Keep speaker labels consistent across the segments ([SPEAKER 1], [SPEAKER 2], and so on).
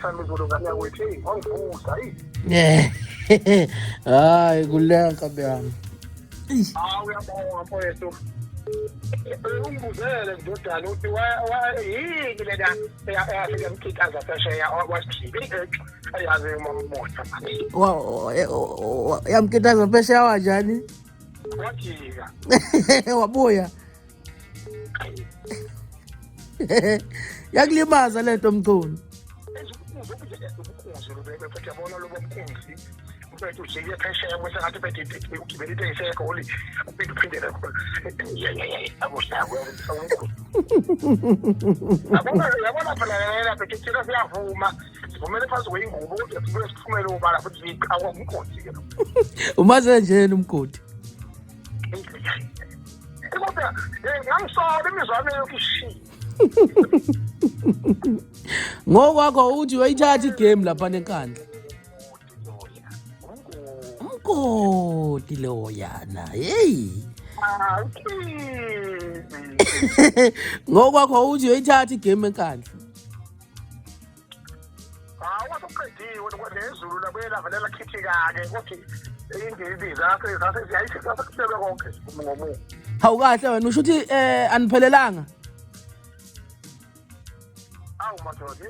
[SPEAKER 1] samizolo ngane yakwethu wangivusa
[SPEAKER 2] hayi kuleya nkabi yami.
[SPEAKER 1] uyabonga mfowethu ungibuzele ndodana ukuthi yini lena eyafika yamkhithaza phesheya wasiphiwe ayazi umamosa
[SPEAKER 2] Yamkhithaza phesheya wanjani?
[SPEAKER 1] wajika
[SPEAKER 2] Wabuya. Yakulimaza lento mchunu.
[SPEAKER 1] yabona lobo mkhumbi ubethu ujike phesheya bese ngathi bethe ugibela into eyisekoli uphinde uphindele abusakwe yabona phela yena bethe thina siyavuma sivumele phansi kweyingubo sibuye siphumele ubala futhi siqhawa umkhosi ke lo
[SPEAKER 2] Umaze njeni umgodi?
[SPEAKER 1] kodwa ngamsola imizwa yami yokushi
[SPEAKER 2] Ngokwakho uthi uyayithatha igame lapha nenkandla. Umgodi lo yana. Hey. Ngokwakho uthi uyayithatha igame enkandla.
[SPEAKER 1] Wasoqediwe nezulu labuyela valela khithika-ke ukuthi indidi zakhe ziyayisisasekuhlelwe konke ngomungu.
[SPEAKER 2] Hawu kahle wena usho ukuthi aniphelelanga.
[SPEAKER 1] Awu madoda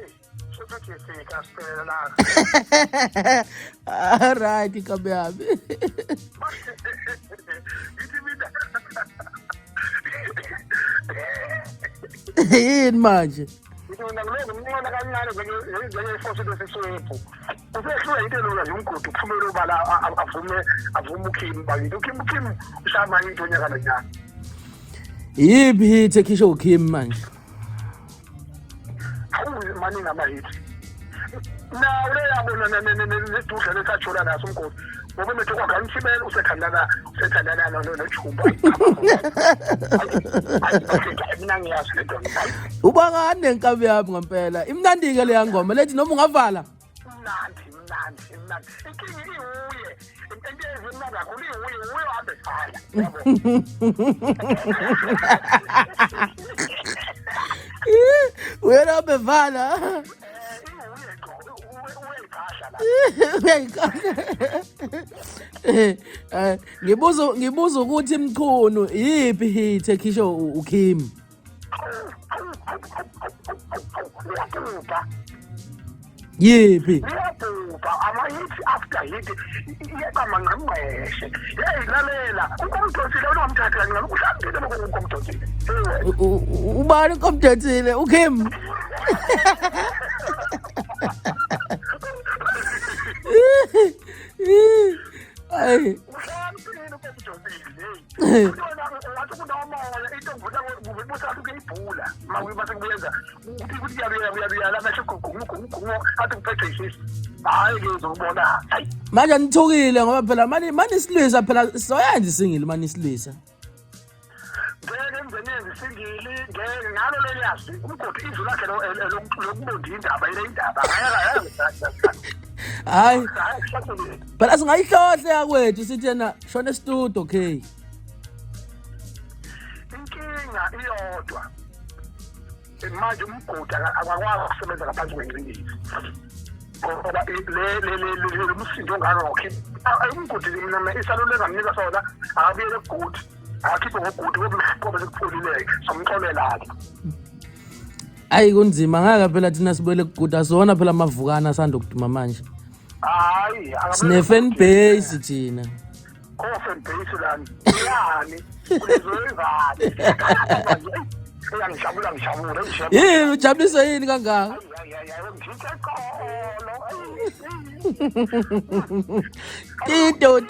[SPEAKER 1] shothi sifika siphelelanga.
[SPEAKER 2] Alright nkabi yami. Yini manje?
[SPEAKER 1] Mina ngilona kancane njengefosi lesiswephu. Usehlula into lona yomgodi uphumele ubala avume uKhim bakithi uKhim ushama into nyaka nonyaka.
[SPEAKER 2] Yiphi hit ekhisho uKhim manje?
[SPEAKER 1] Awu mani ngamahithi. Na ule yabona nedudla lesajola naso umgodi. Ngoba methe kwagangithibela usethandana noJumba. Mina ngiyazi le nto.
[SPEAKER 2] Uba ngane nkabi yami ngempela. Imnandi ke le ngoma lethi noma ungavala.
[SPEAKER 1] Mnandi. Inkingi ihuye. Into ezimnandi kakhulu ihuye uhambe ehala.
[SPEAKER 2] Wena bevala. Ngibuza ukuthi Mchunu yipi hit ekhisho uKhim? Yipi?
[SPEAKER 1] Ama-hit after hit iyaqama ngqengqeshe. Lalela ukomdonsile unomthatha kancane uhlambile ukomdonsile.
[SPEAKER 2] Ubani ukomdonsile uKhim? Ay.
[SPEAKER 1] Uhlambile ukomdonsile. Wathi kunomoya into ngivuna ubusathi ukuyibhula. Mawuba sekuyenza ukuthi kuyabuyala ngisho gugu athi kuphethe isisi. Hayi ke uzobona. Hayi.
[SPEAKER 2] Manje nithukile ngoba phela manje silwisa phela soyenza isingili manje isilwisa.
[SPEAKER 1] Ngeke emzeneni isingili ngeke ngalo leliyazi umgodi izwi lakhe lokubonda indaba ile indaba
[SPEAKER 2] Hayi. Phela singayihlohle yakwethu sithi yena shona studio okay.
[SPEAKER 1] Inkinga iyodwa. Manje umgodi akakwazi ukusebenza ngaphansi kwengcindezi. Ngoba le umsindo ngakho umgodi mina isaluleka mnika sona akabiyele egudi akhiphe ngogudi ngoba sekupholileke somxolela ke.
[SPEAKER 2] Ayi kunzima ngaka phela thina sibele kuguda sona phela amavukana asanda kuduma manje.
[SPEAKER 1] Hayi
[SPEAKER 2] sine fan base thina.
[SPEAKER 1] Fan base lani yani kulezoyivani. Ngishabula
[SPEAKER 2] yini ujabulisa yini kangaka? Tito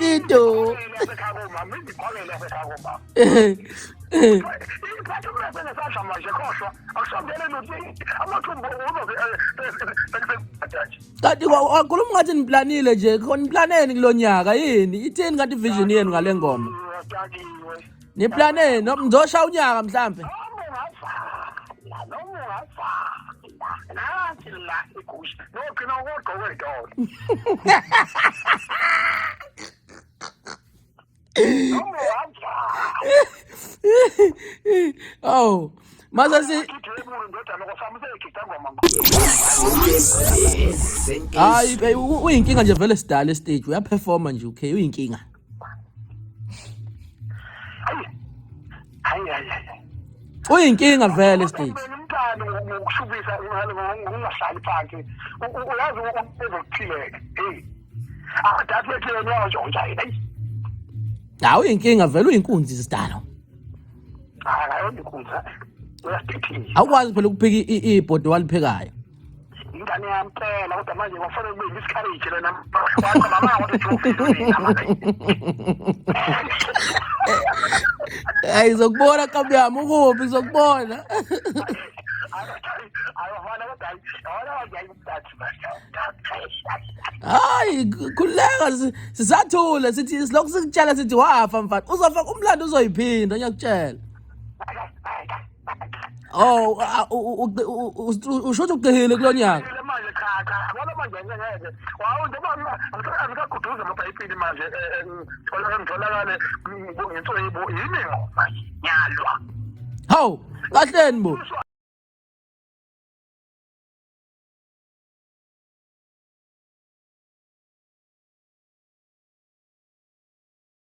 [SPEAKER 2] kanti wakhuluma ngathi niplanile nje khona niplaneni kulonyaka yini itheni kanti vision yenu ngale ngoma niplaneni nizosha unyaka mhlambe oh mase si hayi uyinkinga nje vele sidala stage uyaperforma nje okay uyinkinga uyinkinga vele stage
[SPEAKER 1] umntana ngokushubisa ungahlali phansi uyazi uzokuphileka adathi etheni yazo njani
[SPEAKER 2] hawu uyinkinga vele uyinkunzi sidala
[SPEAKER 1] hayi inkunzi uyasiphithi
[SPEAKER 2] awukwazi phela ukuphika ibhodi waliphekayo
[SPEAKER 1] ingane yami phela kodwa manje kufanele kube discourage lena mama wathi
[SPEAKER 2] hey izokubona kabi yami ukuphi izokubona hayi khuleka sisathule sithi silokhu sikutshela sithi wafa mfana uzofa umlando uzoyiphinda ngiyakutshela usho ukuthi uqehile kulonyaka
[SPEAKER 1] manje cha ngoba manje ngeke njengoba angikaguduza amabhayibheli manje ngitholakale ngentoyibo yimi ngoma nyalwa
[SPEAKER 2] hawu kahleni bo